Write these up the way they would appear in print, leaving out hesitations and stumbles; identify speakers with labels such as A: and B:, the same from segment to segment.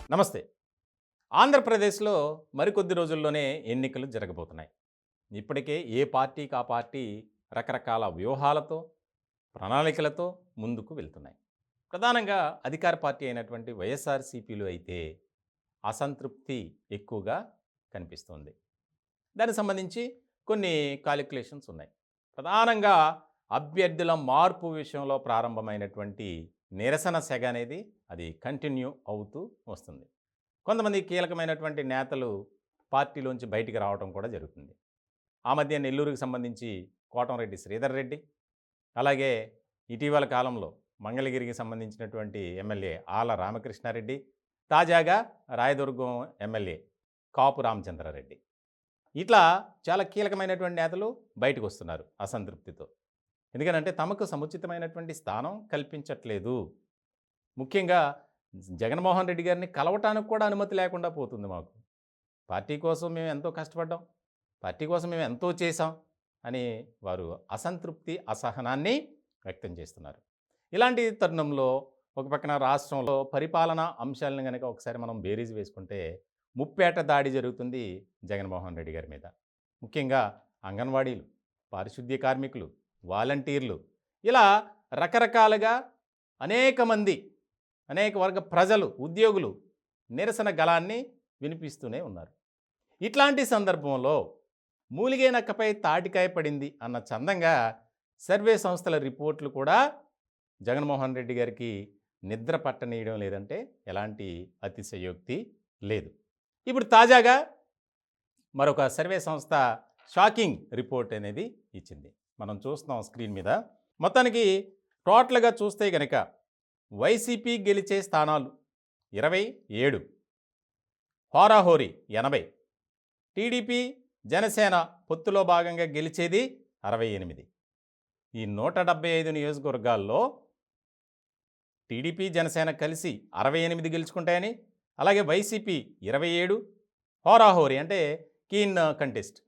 A: నమస్తే. ఆంధ్రప్రదేశ్‌లో మరికొద్ది రోజుల్లోనే ఎన్నికలు జరగబోతున్నాయి. ఇప్పటికే ఏ పార్టీకి ఆ పార్టీ రకరకాల వ్యూహాలతో, ప్రణాళికలతో ముందుకు వెళ్తున్నాయి. ప్రధానంగా అధికార పార్టీ అయినటువంటి వైఎస్ఆర్‌సీపీలో అయితే అసంతృప్తి ఎక్కువగా కనిపిస్తోంది. దానికి సంబంధించి కొన్ని కాలిక్యులేషన్స్ ఉన్నాయి. ప్రధానంగా అభ్యర్థుల మార్పు విషయంలో ప్రారంభమైనటువంటి నిరసన సెగ అనేది అది కంటిన్యూ అవుతూ వస్తుంది. కొంతమంది కీలకమైనటువంటి నేతలు పార్టీలోంచి బయటికి రావడం కూడా జరుగుతుంది. ఆ మధ్య నెల్లూరుకి సంబంధించి కోటంరెడ్డి శ్రీధర్ రెడ్డి, అలాగే ఇటీవల కాలంలో మంగళగిరికి సంబంధించినటువంటి ఎమ్మెల్యే ఆళ్ల రామకృష్ణారెడ్డి, తాజాగా రాయదుర్గం ఎమ్మెల్యే కాపు రామచంద్రారెడ్డి. ఇట్లా చాలా కీలకమైనటువంటి నేతలు బయటకు వస్తున్నారు అసంతృప్తితో. ఎందుకనంటే తమకు సముచితమైనటువంటి స్థానం కల్పించట్లేదు. ముఖ్యంగా జగన్మోహన్ రెడ్డి గారిని కలవటానికి కూడా అనుమతి లేకుండా పోతుంది మాకు. పార్టీ కోసం మేము ఎంతో కష్టపడ్డాం. పార్టీ కోసం మేము ఎంతో చేశాం అని వారు అసంతృప్తి, అసహనాన్ని వ్యక్తం చేస్తున్నారు. ఇలాంటి తరుణంలో ఒక పక్కన రాష్ట్రంలో పరిపాలనా అంశాలను గనక ఒకసారి మనం బేరీజు వేసుకుంటే ముప్పేట దాడి జరుగుతుంది జగన్మోహన్ రెడ్డి గారి మీద. ముఖ్యంగా అంగన్వాడీలు, పారిశుద్ధ్య కార్మికులు, వాలంటీర్లు ఇలా రకరకాలుగా అనేక మంది, అనేక వర్గ ప్రజలు, ఉద్యోగులు నిరసన గళాన్ని వినిపిస్తూనే ఉన్నారు. ఇట్లాంటి సందర్భంలో మూలిగే నక్కపై తాటికాయ పడింది అన్న చందంగా సర్వే సంస్థల రిపోర్ట్లు కూడా జగన్మోహన్ రెడ్డి గారికి నిద్ర పట్టనీయడం లేదంటే ఎలాంటి అతిశయోక్తి లేదు. ఇప్పుడు తాజాగా మరొక సర్వే సంస్థ షాకింగ్ రిపోర్ట్ అనేది ఇచ్చింది. మనం చూస్తున్నాం స్క్రీన్ మీద. మొత్తానికి టోటల్గా చూస్తే గనక వైసీపీ గెలిచే స్థానాలు 27, హోరాహోరీ 80, టీడీపీ జనసేన పొత్తులో భాగంగా గెలిచేది 68. ఈ 175 నియోజకవర్గాల్లో టీడీపీ జనసేన కలిసి 68 గెలుచుకుంటాయని, అలాగే వైసీపీ 27, హోరాహోరీ అంటే కీన్ కంటెస్ట్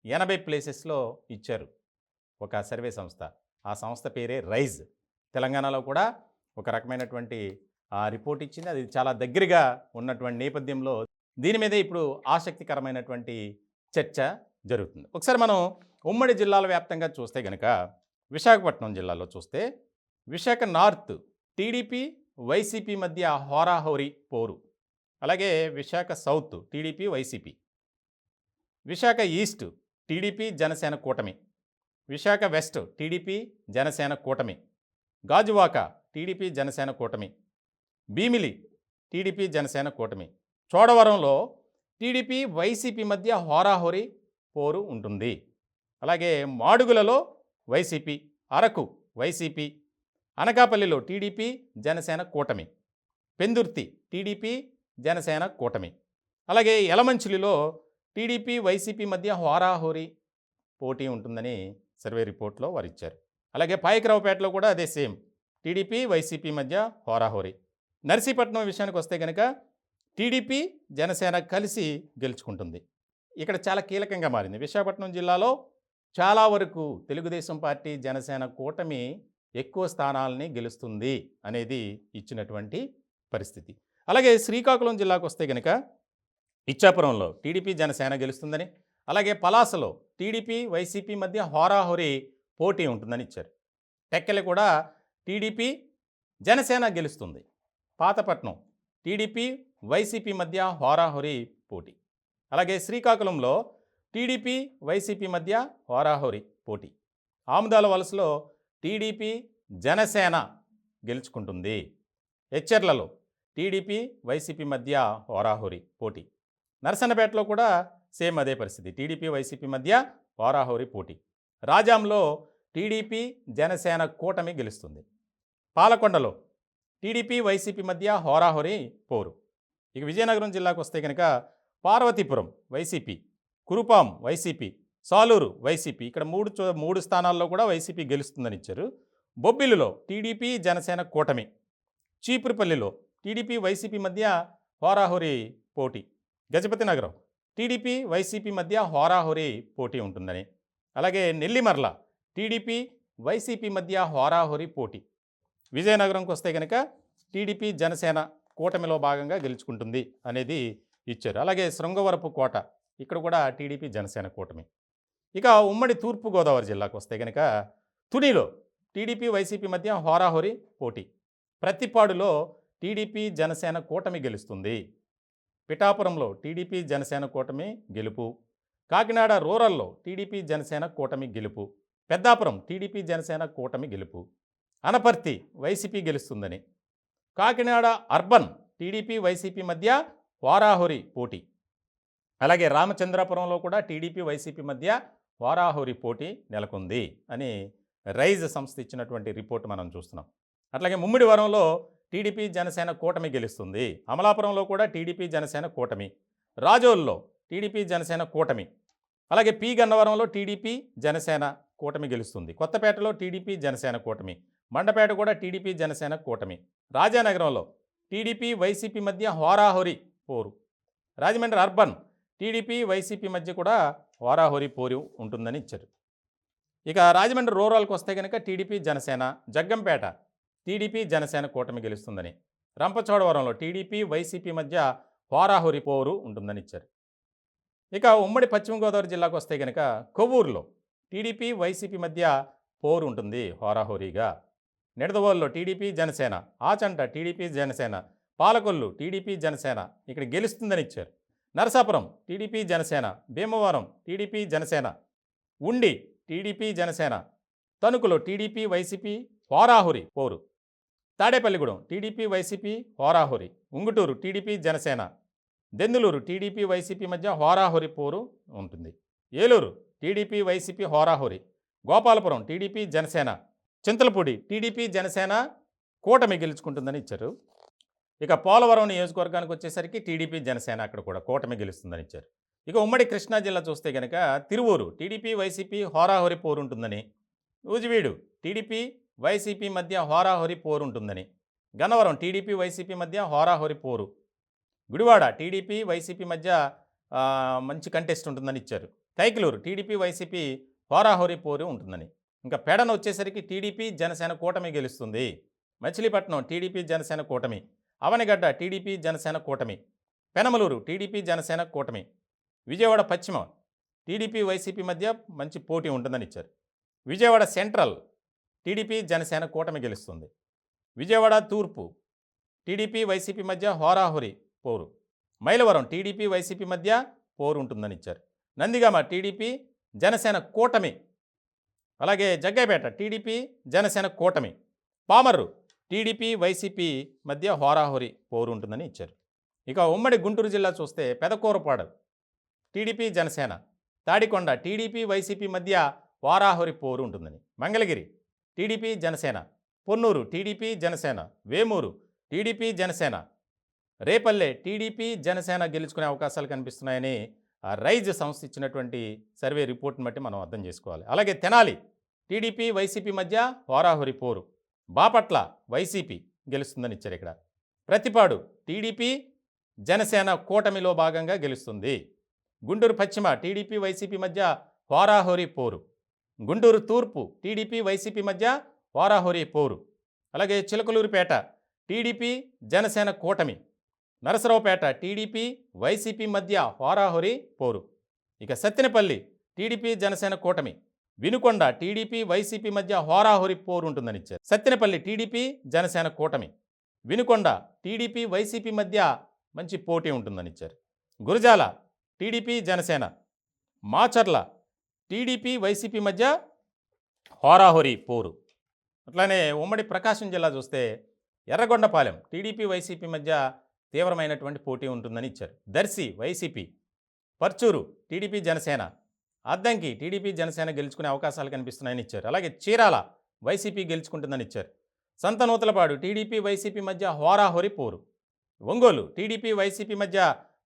A: 80 ప్లేసెస్లో ఇచ్చారు ఒక సర్వే సంస్థ. ఆ సంస్థ పేరే రైజ్. తెలంగాణలో కూడా ఒక రకమైనటువంటి రిపోర్ట్ ఇచ్చింది. అది చాలా దగ్గరగా ఉన్నటువంటి నేపథ్యంలో దీని మీదే ఇప్పుడు ఆసక్తికరమైనటువంటి చర్చ జరుగుతుంది. ఒకసారి మనం ఉమ్మడి జిల్లాల వ్యాప్తంగా చూస్తే గనక విశాఖపట్నం జిల్లాలో చూస్తే విశాఖ నార్త్ టీడీపీ వైసీపీ మధ్య హోరాహోరీ పోరు. అలాగే Visakha south TDP YCP, Visakha east TDP Janasena కూటమి, విశాఖ వెస్ట్ టీడీపీ జనసేన కూటమి, గాజువాక టీడీపీ జనసేన కూటమి, భీమిలి టీడీపీ జనసేన కూటమి, చోడవరంలో టీడీపీ వైసీపీ మధ్య హోరాహోరీ పోరు ఉంటుంది. అలాగే మాడుగులలో వైసీపీ, అరకు వైసీపీ, అనకాపల్లిలో టీడీపీ జనసేన కూటమి, పెందుర్తి టీడీపీ జనసేన కూటమి, అలాగే యలమంచిలిలో టీడీపీ వైసీపీ మధ్య హోరాహోరీ పోటీ ఉంటుందని సర్వే రిపోర్ట్లో వారు ఇచ్చారు. అలాగే పాయకరావుపేటలో కూడా అదే సేమ్, టీడీపీ వైసీపీ మధ్య హోరాహోరీ. నర్సీపట్నం విషయానికి వస్తే కనుక టీడీపీ జనసేన కలిసి గెలుచుకుంటుంది. ఇక్కడ చాలా కీలకంగా మారింది. విశాఖపట్నం జిల్లాలో చాలా వరకు తెలుగుదేశం పార్టీ జనసేన కూటమి ఎక్కువ స్థానాలని గెలుస్తుంది అనేది ఇచ్చినటువంటి పరిస్థితి. అలాగే శ్రీకాకుళం జిల్లాకు వస్తే కనుక ఇచ్చాపురంలో టీడీపీ జనసేన గెలుస్తుందని, అలాగే పలాసలో టీడీపీ వైసీపీ మధ్య హోరాహోరీ పోటీ ఉంటుందని ఇచ్చారు. టెక్కెల కూడా టీడీపీ జనసేన గెలుస్తుంది. పాతపట్నం టీడీపీ వైసీపీ మధ్య హోరాహోరీ పోటీ. అలాగే శ్రీకాకుళంలో టీడీపీ వైసీపీ మధ్య హోరాహోరీ పోటీ. ఆముదాల వలసలో టీడీపీ జనసేన గెలుచుకుంటుంది. ఎచ్చెర్లలో టీడీపీ వైసీపీ మధ్య హోరాహోరీ పోటీ. నరసన్నపేటలో కూడా సేమ్ అదే పరిస్థితి, టీడీపీ వైసీపీ మధ్య హోరాహోరీ పోటీ. రాజాంలో టీడీపీ జనసేన కూటమి గెలుస్తుంది. పాలకొండలో టీడీపీ వైసీపీ మధ్య హోరాహోరీ పోరు. ఇక విజయనగరం జిల్లాకు వస్తే కనుక Parvathipuram YCP, Kurupam YCP, Saluru YCP, ఇక్కడ మూడు స్థానాల్లో కూడా వైసీపీ గెలుస్తుందని ఇచ్చారు. బొబ్బిలిలో టీడీపీ జనసేన కూటమి, చీపురుపల్లిలో టీడీపీ వైసీపీ మధ్య హోరాహోరీ పోటీ, గజపతి నగరం టీడీపీ వైసీపీ మధ్య హోరాహోరీ పోటీ ఉంటుందని, అలాగే నెల్లిమర్ల టీడీపీ వైసీపీ మధ్య హోరాహోరీ పోటీ. విజయనగరంకి వస్తే కనుక టీడీపీ జనసేన కూటమిలో భాగంగా గెలుచుకుంటుంది అనేది ఇచ్చారు. అలాగే శృంగవరపు కోట ఇక్కడ కూడా టీడీపీ జనసేన కూటమి. ఇక ఉమ్మడి తూర్పుగోదావరి జిల్లాకు వస్తే గనక తునిలో టీడీపీ వైసీపీ మధ్య హోరాహోరీ పోటీ. ప్రత్తిపాడులో టీడీపీ జనసేన కూటమి గెలుస్తుంది. పిఠాపురంలో టీడీపీ జనసేన కూటమి గెలుపు. కాకినాడ రూరల్లో టీడీపీ జనసేన కూటమి గెలుపు. పెద్దాపురం టీడీపీ జనసేన కూటమి గెలుపు. అనపర్తి వైసీపీ గెలుస్తుందని. కాకినాడ అర్బన్ టీడీపీ వైసీపీ మధ్య హోరాహోరీ పోటీ. అలాగే రామచంద్రాపురంలో కూడా టీడీపీ వైసీపీ మధ్య హోరాహోరీ పోటీ నెలకొంది అని రైజ్ సంస్థ ఇచ్చినటువంటి రిపోర్ట్ మనం చూస్తున్నాం. అట్లాగే ముమ్మిడివరంలో టీడీపీ జనసేన కూటమి గెలుస్తుంది. అమలాపురంలో కూడా టీడీపీ జనసేన కూటమి. రాజోల్లో టీడీపీ జనసేన కూటమి. అలాగే పి గన్నవరంలో టీడీపీ జనసేన కూటమి గెలుస్తుంది. కొత్తపేటలో టీడీపీ జనసేన కూటమి. మండపేట కూడా టీడీపీ జనసేన కూటమి. రాజానగరంలో టీడీపీ వైసీపీ మధ్య హోరాహోరీ పోరు. రాజమండ్రి అర్బన్ టీడీపీ వైసీపీ మధ్య కూడా హోరాహోరీ పోరు ఉంటుందని ఇచ్చారు. ఇక రాజమండ్రి రూరల్కి వస్తే కనుక టీడీపీ జనసేన. జగ్గంపేట టీడీపీ జనసేన కూటమి గెలుస్తుందని. రంపచోడవరంలో టీడీపీ వైసీపీ మధ్య హోరాహోరీ పోరు ఉంటుందని ఇచ్చారు. ఇక ఉమ్మడి పశ్చిమ గోదావరి జిల్లాకు వస్తే కనుక కొవ్వూరులో టీడీపీ వైసీపీ మధ్య పోరు ఉంటుంది హోరాహోరీగా. నిడదవోలులో TDP Janasena. Achanta TDP Janasena. Palakollu TDP Janasena ఇక్కడ గెలుస్తుందని ఇచ్చారు. Narasapuram TDP Janasena. Bhimavaram TDP Janasena. Undi TDP Janasena. తణుకులో టీడీపీ వైసీపీ హోరాహోరీ పోరు. తాడేపల్లిగూడెం టీడీపీ వైసీపీ హోరాహోరీ. Unguturu TDP Janasena. Denduluru TDP YCP మధ్య హోరాహోరీ పోరు ఉంటుంది. ఏలూరు టీడీపీ వైసీపీ హోరాహోరీ. గోపాలపురం టీడీపీ జనసేన. చింతలపూడి టీడీపీ జనసేన కూటమి గెలుచుకుంటుందని ఇచ్చారు. ఇక పోలవరం నియోజకవర్గానికి వచ్చేసరికి టీడీపీ జనసేన అక్కడ కూడా కూటమి గెలుస్తుందని ఇచ్చారు. ఇక ఉమ్మడి కృష్ణా జిల్లా చూస్తే కనుక తిరువూరు టీడీపీ వైసీపీ హోరాహోరీ పోరు ఉంటుందని. ఊజివీడు టీడీపీ వైసీపీ మధ్య హోరాహోరీ పోరు ఉంటుందని. గన్నవరం టీడీపీ వైసీపీ మధ్య హోరాహోరీ పోరు. గుడివాడ టీడీపీ వైసీపీ మధ్య మంచి కంటెస్ట్ ఉంటుందని ఇచ్చారు. కైకలూరు టీడీపీ వైసీపీ హోరాహోరీ పోరు ఉంటుందని. ఇంకా పెడన వచ్చేసరికి టీడీపీ జనసేన కూటమి గెలుస్తుంది. మచిలీపట్నం టీడీపీ జనసేన కూటమి. అవనిగడ్డ టీడీపీ జనసేన కూటమి. పెనమలూరు టీడీపీ జనసేన కూటమి. విజయవాడ పశ్చిమ టీడీపీ వైసీపీ మధ్య మంచి పోటీ ఉంటుందని ఇచ్చారు. విజయవాడ సెంట్రల్ టీడీపీ జనసేన కూటమి గెలుస్తుంది. విజయవాడ తూర్పు టీడీపీ వైసీపీ మధ్య హోరాహోరీ పోరు. మైలవరం టీడీపీ వైసీపీ మధ్య పోరు ఉంటుందని ఇచ్చారు. నందిగామ టీడీపీ జనసేన కూటమి. అలాగే జగ్గైపేట టీడీపీ జనసేన కూటమి. పామర్రు టీడీపీ వైసీపీ మధ్య హోరాహోరీ పోరు ఉంటుందని ఇచ్చారు. ఇక ఉమ్మడి గుంటూరు జిల్లా చూస్తే Pedakurapadu TDP Janasena. Tadikonda TDP YCP మధ్య హోరాహోరీ పోరు ఉంటుందని. Mangalagiri TDP Janasena. Ponnur TDP Janasena. Vemuru TDP Janasena. Repalle TDP Janasena గెలుచుకునే అవకాశాలు కనిపిస్తున్నాయని రైజ్ సంస్థ ఇచ్చినటువంటి సర్వే రిపోర్ట్ని బట్టి మనం అర్థం చేసుకోవాలి. అలాగే తెనాలి టీడీపీ వైసీపీ మధ్య హోరాహోరీ పోరు. బాపట్ల వైసీపీ గెలుస్తుందని ఇచ్చారు ఇక్కడ. ప్రతిపాడు టీడీపీ జనసేన కూటమిలో భాగంగా గెలుస్తుంది. గుంటూరు పశ్చిమ టీడీపీ వైసీపీ మధ్య హోరాహోరీ పోరు. గుంటూరు తూర్పు టీడీపీ వైసీపీ మధ్య హోరాహోరీ పోరు. అలాగే చిలకలూరుపేట టీడీపీ జనసేన కూటమి. నరసరావుపేట టీడీపీ వైసీపీ మధ్య హోరాహోరీ పోరు. ఇక సత్తెనపల్లి టీడీపీ జనసేన కూటమి. వినుకొండ టీడీపీ వైసీపీ మధ్య హోరాహోరీ పోరు ఉంటుందని ఇచ్చారు. సత్తెనపల్లి టీడీపీ జనసేన కూటమి. వినుకొండ టీడీపీ వైసీపీ మధ్య మంచి పోటీ ఉంటుందని ఇచ్చారు. Gurajala TDP Janasena. Macherla TDP YCP మధ్య హోరాహోరీ పోరు. అట్లానే ఉమ్మడి ప్రకాశం జిల్లా చూస్తే ఎర్రగొండపాలెం టీడీపీ వైసీపీ మధ్య తీవ్రమైనటువంటి పోటీ ఉంటుందని ఇచ్చారు. Darsi YCP. Parchur TDP Janasena. Addanki TDP Janasena గెలుచుకునే అవకాశాలు కనిపిస్తున్నాయని ఇచ్చారు. అలాగే చీరాల వైసీపీ గెలుచుకుంటుందని ఇచ్చారు. సంతనూతలపాడు టీడీపీ వైసీపీ మధ్య హోరాహోరీ పోరు. ఒంగోలు టీడీపీ వైసీపీ మధ్య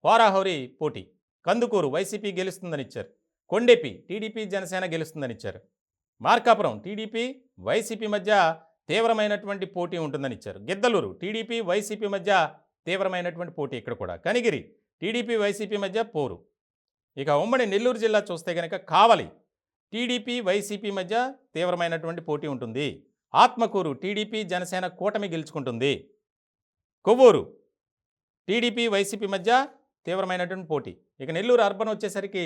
A: హోరాహోరీ పోటీ. కందుకూరు వైసీపీ గెలుస్తుందని ఇచ్చారు. కొండెపి టీడీపీ జనసేన గెలుస్తుందని ఇచ్చారు. మార్కాపురం టీడీపీ వైసీపీ మధ్య తీవ్రమైనటువంటి పోటీ ఉంటుందని ఇచ్చారు. గిద్దలూరు టీడీపీ వైసీపీ మధ్య తీవ్రమైనటువంటి పోటీ ఇక్కడ కూడా. కనిగిరి టీడీపీ వైసీపీ మధ్య పోరు. ఇక ఉమ్మడి నెల్లూరు జిల్లా చూస్తే కనుక కావలి టీడీపీ వైసీపీ మధ్య తీవ్రమైనటువంటి పోటీ ఉంటుంది. ఆత్మకూరు టీడీపీ జనసేన కూటమి గెలుచుకుంటుంది. కొవ్వూరు టీడీపీ వైసీపీ మధ్య తీవ్రమైనటువంటి పోటీ. ఇక నెల్లూరు అర్బన్ వచ్చేసరికి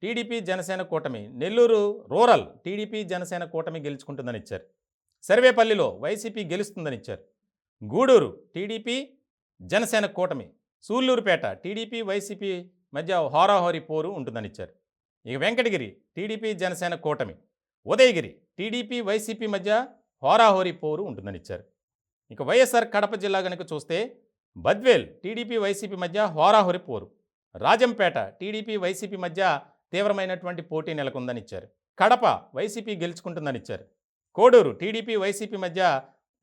A: టీడీపీ జనసేన కూటమి, నెల్లూరు రూరల్ టీడీపీ జనసేన కూటమి గెలుచుకుంటుందని ఇచ్చారు. సర్వేపల్లిలో వైసీపీ గెలుస్తుందని ఇచ్చారు. గూడూరు టీడీపీ జనసేన కూటమి, సూళ్లూరుపేట టీడీపీ వైసీపీ మధ్య హోరాహోరీ పోరు ఉంటుందని ఇచ్చారు. ఇక వెంకటగిరి టీడీపీ జనసేన కూటమి, ఉదయగిరి టీడీపీ వైసీపీ మధ్య హోరాహోరీ పోరు ఉంటుందని ఇచ్చారు. ఇక వైఎస్ఆర్ కడప జిల్లా కనుక చూస్తే బద్వేల్ టీడీపీ వైసీపీ మధ్య హోరాహోరీ పోరు, రాజంపేట టీడీపీ వైసీపీ మధ్య తీవ్రమైనటువంటి పోటీ నెలకొందని ఇచ్చారు. కడప వైసీపీ గెలుచుకుంటుందని ఇచ్చారు. కోడూరు టీడీపీ వైసీపీ మధ్య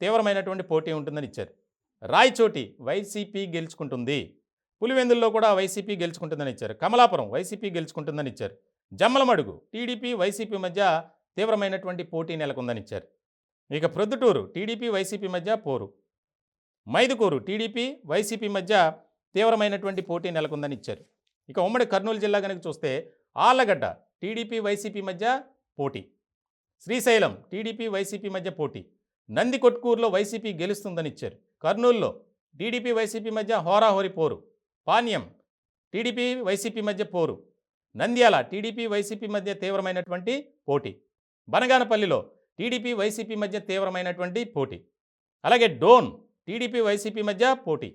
A: తీవ్రమైనటువంటి పోటీ ఉంటుందని ఇచ్చారు. రాయచోటి వైసీపీ గెలుచుకుంటుంది. పులివెందుల్లో కూడా వైసీపీ గెలుచుకుంటుందని ఇచ్చారు. కమలాపురం వైసీపీ గెలుచుకుంటుందని ఇచ్చారు. జమ్మలమడుగు టీడీపీ వైసీపీ మధ్య తీవ్రమైనటువంటి పోటీ నెలకొందని ఇచ్చారు. ఇక ప్రొద్దుటూరు టీడీపీ వైసీపీ మధ్య పోరు, మైదుకూరు టీడీపీ వైసీపీ మధ్య తీవ్రమైనటువంటి పోటీ నెలకొందని ఇచ్చారు. ఇక ఉమ్మడి కర్నూలు జిల్లా కనుక చూస్తే ఆళ్లగడ్డ టీడీపీ వైసీపీ మధ్య పోటీ, శ్రీశైలం టీడీపీ వైసీపీ మధ్య పోటీ, నందికొట్కూరులో వైసీపీ గెలుస్తుందని ఇచ్చారు. కర్నూలులో టీడీపీ వైసీపీ మధ్య హోరాహోరీ పోరు, పాణ్యం టీడీపీ వైసీపీ మధ్య పోరు, నంద్యాల టీడీపీ వైసీపీ మధ్య తీవ్రమైనటువంటి పోటీ, బనగానపల్లిలో టీడీపీ వైసీపీ మధ్య తీవ్రమైనటువంటి పోటీ, అలాగే డోన్ టీడీపీ వైసీపీ మధ్య పోటీ,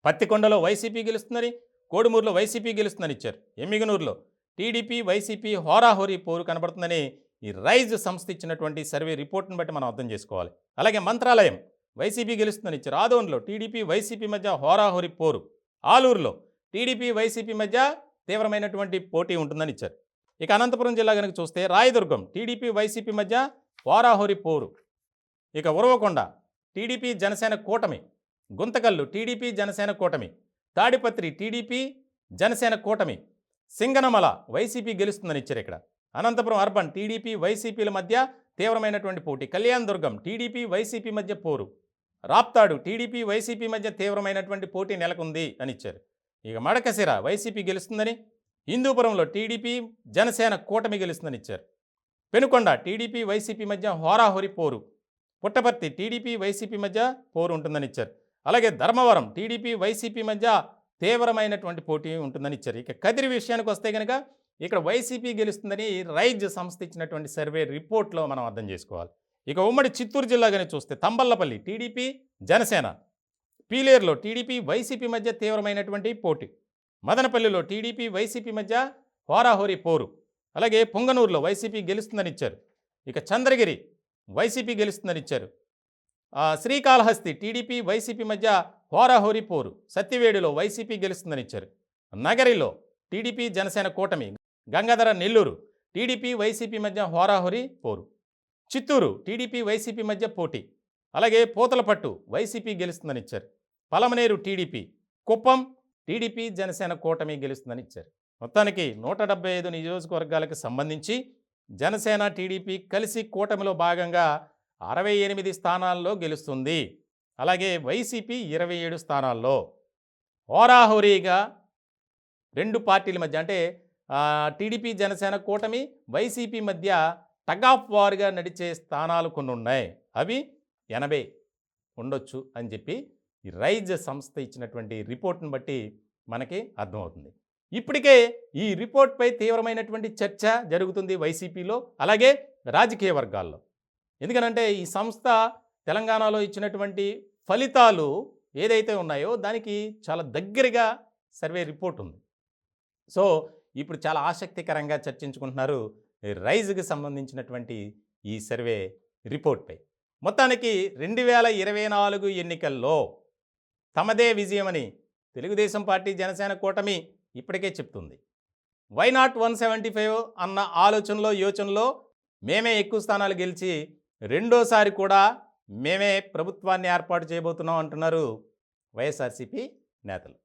A: పత్తికొండలో వైసీపీ గెలుస్తుందని, కోడుమూరులో వైసీపీ గెలుస్తుందని ఇచ్చారు. ఎమ్మిగనూరులో టీడీపీ వైసీపీ హోరాహోరీ పోరు కనబడుతుందని ఈ రైజ్ సంస్థ ఇచ్చినటువంటి సర్వే రిపోర్ట్ను బట్టి మనం అర్థం చేసుకోవాలి. అలాగే మంత్రాలయం వైసీపీ గెలుస్తుందని ఇచ్చారు. ఆదోన్లో టీడీపీ వైసీపీ మధ్య హోరాహోరీ పోరు, ఆలూరులో టీడీపీ వైసీపీ మధ్య తీవ్రమైనటువంటి పోటీ ఉంటుందని ఇచ్చారు. ఇక అనంతపురం జిల్లా కనుక చూస్తే రాయదుర్గం టీడీపీ వైసీపీ మధ్య హోరాహోరీ పోరు, ఇక ఉరవకొండ టీడీపీ జనసేన కూటమి, గుంతకల్లు టీడీపీ జనసేన కూటమి, తాడిపత్రి టీడీపీ జనసేన కూటమి, సింగనమల వైసీపీ గెలుస్తుందని ఇచ్చారు. ఇక్కడ అనంతపురం అర్బన్ టీడీపీ వైసీపీల మధ్య తీవ్రమైనటువంటి పోటీ, కళ్యాణదుర్గం టీడీపీ వైసీపీ మధ్య పోరు, రాప్తాడు టీడీపీ వైసీపీ మధ్య తీవ్రమైనటువంటి పోటీ నెలకొంది అని ఇచ్చారు. ఇక మడకశిర వైసీపీ గెలుస్తుందని, హిందూపురంలో టీడీపీ జనసేన కూటమి గెలుస్తుందని ఇచ్చారు. పెనుకొండ టీడీపీ వైసీపీ మధ్య హోరాహోరీ పోరు, పుట్టపర్తి టీడీపీ వైసీపీ మధ్య పోరు ఉంటుందని ఇచ్చారు. అలాగే ధర్మవరం టీడీపీ వైసీపీ మధ్య తీవ్రమైనటువంటి పోటీ ఉంటుందని ఇచ్చారు. ఇక కదిరి విషయానికి వస్తే కనుక ఇక్కడ వైసీపీ గెలుస్తుందని రైజ్ సంస్థ ఇచ్చినటువంటి సర్వే రిపోర్ట్లో మనం అర్థం చేసుకోవాలి. ఇక ఉమ్మడి చిత్తూరు జిల్లా కానీ చూస్తే తంబల్లపల్లి టీడీపీ జనసేన, పీలేరులో టీడీపీ వైసీపీ మధ్య తీవ్రమైనటువంటి పోటీ, మదనపల్లిలో టీడీపీ వైసీపీ మధ్య హోరాహోరీ పోరు, అలాగే పుంగనూరులో వైసీపీ గెలుస్తుందని ఇచ్చారు. ఇక చంద్రగిరి వైసీపీ గెలుస్తుందని ఇచ్చారు. శ్రీకాళహస్తి టీడీపీ వైసీపీ మధ్య హోరాహోరీ పోరు, సత్యవేడులో వైసీపీ గెలుస్తుందని ఇచ్చారు. నగరిలో టీడీపీ జనసేన కూటమి, గంగాధర నెల్లూరు టీడీపీ వైసీపీ మధ్య హోరాహోరీ పోరు, చిత్తూరు టీడీపీ వైసీపీ మధ్య పోటీ, అలాగే పూతలపట్టు వైసీపీ గెలుస్తుందని ఇచ్చారు. పలమనేరు టీడీపీ, కుప్పం టీడీపీ జనసేన కూటమి గెలుస్తుందని ఇచ్చారు. మొత్తానికి 175 నియోజకవర్గాలకు సంబంధించి జనసేన టీడీపీ కలిసి కూటమిలో భాగంగా 68 స్థానాల్లో గెలుస్తుంది. అలాగే వైసీపీ 27 స్థానాల్లో. హోరాహోరీగా రెండు పార్టీల మధ్య అంటే టీడీపీ జనసేన కూటమి వైసీపీ మధ్య టగ్ ఆఫ్ వార్గా నడిచే స్థానాలు కొన్ని ఉన్నాయి. అవి 80 ఉండొచ్చు అని చెప్పి ఈ రైజ్ సంస్థ ఇచ్చినటువంటి రిపోర్ట్ని బట్టి మనకి అర్థమవుతుంది. ఇప్పటికే ఈ రిపోర్ట్పై తీవ్రమైనటువంటి చర్చ జరుగుతుంది వైసీపీలో, అలాగే రాజకీయ వర్గాల్లో. ఎందుకనంటే ఈ సంస్థ తెలంగాణలో ఇచ్చినటువంటి ఫలితాలు ఏదైతే ఉన్నాయో దానికి చాలా దగ్గరగా సర్వే రిపోర్ట్ ఉంది. సో ఇప్పుడు చాలా ఆసక్తికరంగా చర్చించుకుంటున్నారు రైజ్కి సంబంధించినటువంటి ఈ సర్వే రిపోర్ట్పై. మొత్తానికి 2024 ఎన్నికల్లో తమదే విజయమని తెలుగుదేశం పార్టీ జనసేన కూటమి ఇప్పటికే చెప్తుంది. వై నాట్ 175 అన్న యోచనలో మేమే ఎక్కువ స్థానాలు గెలిచి రెండోసారి కూడా మేమే ప్రభుత్వాన్ని ఏర్పాటు చేయబోతున్నాం అంటున్నారు వైఎస్ఆర్సీపీ నేతలు.